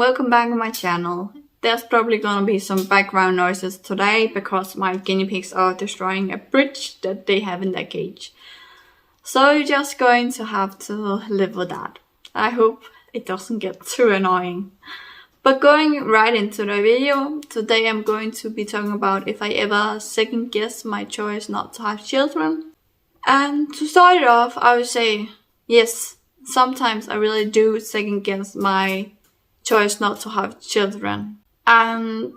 welcome back to my channel. There's probably gonna be some background noises today because my guinea pigs are destroying a bridge that they have in their cage. So you're just going to have to live with that. I hope it doesn't get too annoying. But going right into the video, today I'm going to be talking about if I ever second guess my choice not to have children. And to start it off, I would say yes, sometimes I really do second guess my choice not to have children. And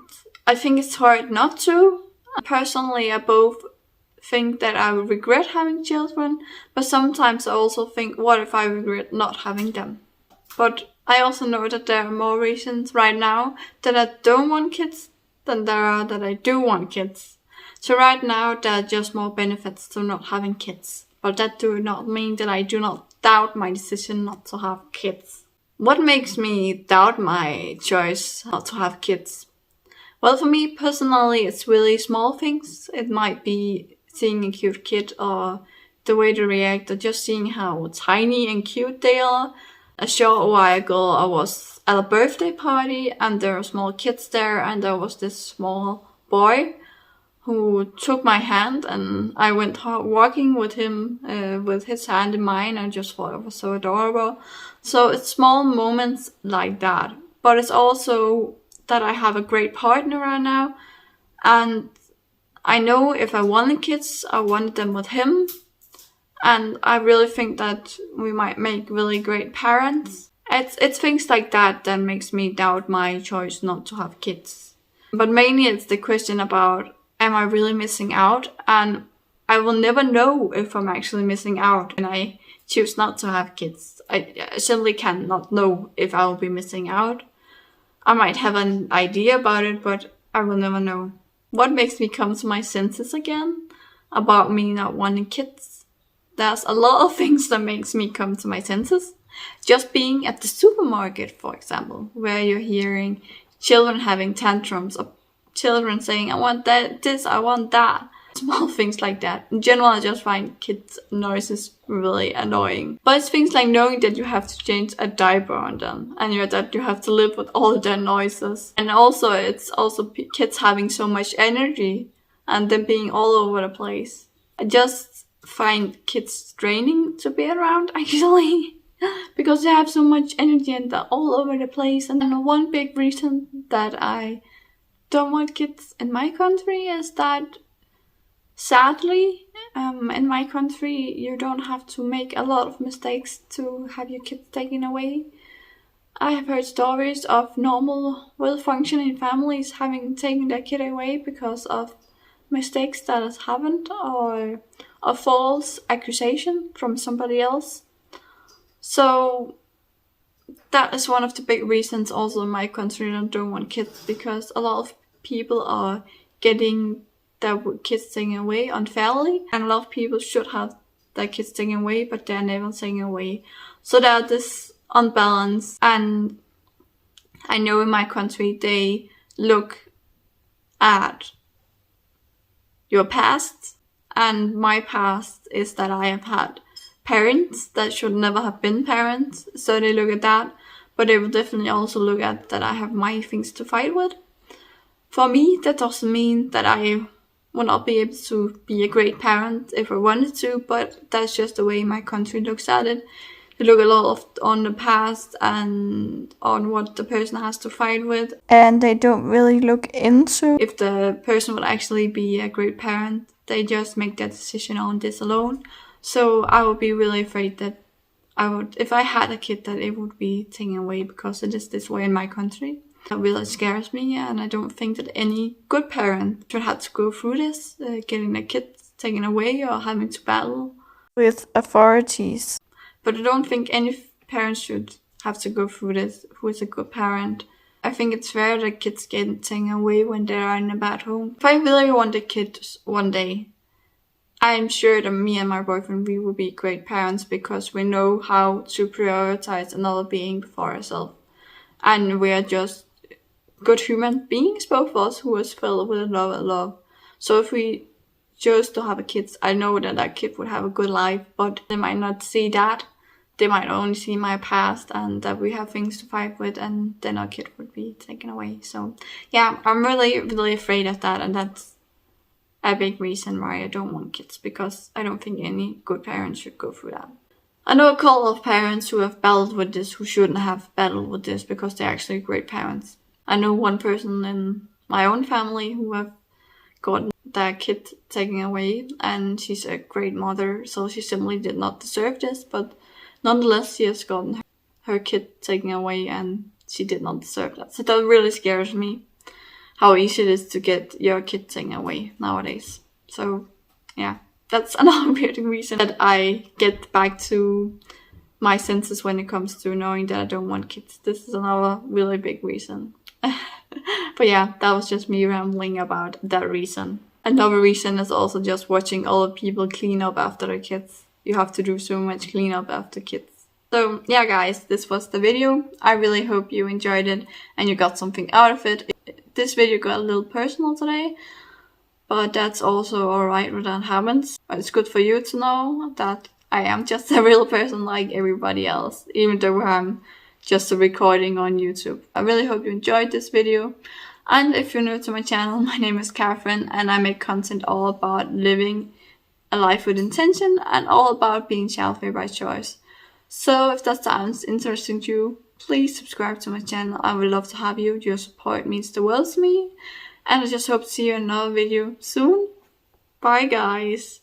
I think it's hard not to. Personally, I both think that I would regret having children, but sometimes I also think, what if I regret not having them? But I also know that there are more reasons right now that I don't want kids than there are that I do want kids. So right now there are just more benefits to not having kids. But that do not mean that I do not doubt my decision not to have kids. What makes me doubt my choice not to have kids? Well, for me personally, it's really small things. It might be seeing a cute kid or the way they react or just seeing how tiny and cute they are. A short while ago, I was at a birthday party and there were small kids there and there was this small boy who took my hand and I went walking with him with his hand in mine. I just thought it was so adorable. So it's small moments like that. But it's also that I have a great partner right now. And I know if I wanted kids, I wanted them with him. And I really think that we might make really great parents. It's things like that that makes me doubt my choice not to have kids. But mainly it's the question about, am I really missing out? And I will never know if I'm actually missing out when I choose not to have kids. I simply cannot know if I will be missing out. I might have an idea about it, but I will never know. What makes me come to my senses again about me not wanting kids? There's a lot of things that makes me come to my senses. Just being at the supermarket, for example, where you're hearing children having tantrums or children saying, I want this, I want that. Small things like that. In general, I just find kids' noises really annoying. But it's things like knowing that you have to change a diaper on them and that you have to live with all of their noises. And also, it's also kids having so much energy and them being all over the place. I just find kids draining to be around, actually. Because they have so much energy and they're all over the place. And one big reason that I don't want kids in my country is that sadly, in my country, you don't have to make a lot of mistakes to have your kids taken away. I have heard stories of normal, well-functioning families having taken their kid away because of mistakes that has happened or a false accusation from somebody else. So that is one of the big reasons also in my country that I don't want kids, because a lot of people are getting their kids taken away unfairly, and a lot of people should have their kids taken away, but they're never taken away. So there's this unbalance, and I know in my country they look at your past, and my past is that I have had parents that should never have been parents, so they look at that, but they will definitely also look at that I have my things to fight with. For me, that doesn't mean that I will not be able to be a great parent if I wanted to, but that's just the way my country looks at it. They look a lot on the past and on what the person has to fight with, and they don't really look into if the person will actually be a great parent. They just make that decision on this alone. So I would be really afraid that if I had a kid, that it would be taken away because it is this way in my country. That really scares me, and I don't think that any good parent should have to go through this, getting their kids taken away or having to battle with authorities. But I don't think any parent should have to go through this who is a good parent. I think it's fair that kids get taken away when they are in a bad home. If I really wanted kids one day, I'm sure that me and my boyfriend, we will be great parents because we know how to prioritize another being before ourselves. And we are just good human beings, both of us, who is filled with love. So if we chose to have a kid, I know that that kid would have a good life, but they might not see that. they might only see my past and that we have things to fight with, and then our kid would be taken away. So yeah, I'm really, really afraid of that, and that's a big reason why I don't want kids, because I don't think any good parents should go through that. I know a couple of parents who have battled with this who shouldn't have battled with this because they're actually great parents. I know one person in my own family who have gotten their kid taken away, and she's a great mother, so she simply did not deserve this, but nonetheless she has gotten her kid taken away and she did not deserve that. So that really scares me, how easy it is to get your kid taken away nowadays. So yeah, that's another weird reason that I get back to my senses when it comes to knowing that I don't want kids. This is another really big reason. But yeah, that was just me rambling about that reason. Another reason is also just watching other people clean up after their kids. You have to do so much cleanup after kids. So yeah guys, this was the video. I really hope you enjoyed it and you got something out of it. This video got a little personal today, but that's also alright when that happens. But it's good for you to know that I am just a real person like everybody else, even though I'm just a recording on YouTube. I really hope you enjoyed this video. And if you're new to my channel, my name is Catherine and I make content all about living a life with intention and all about being child-free by choice. So if that sounds interesting to you, please subscribe to my channel. I would love to have you. Your support means the world to me. And I just hope to see you in another video soon. Bye guys.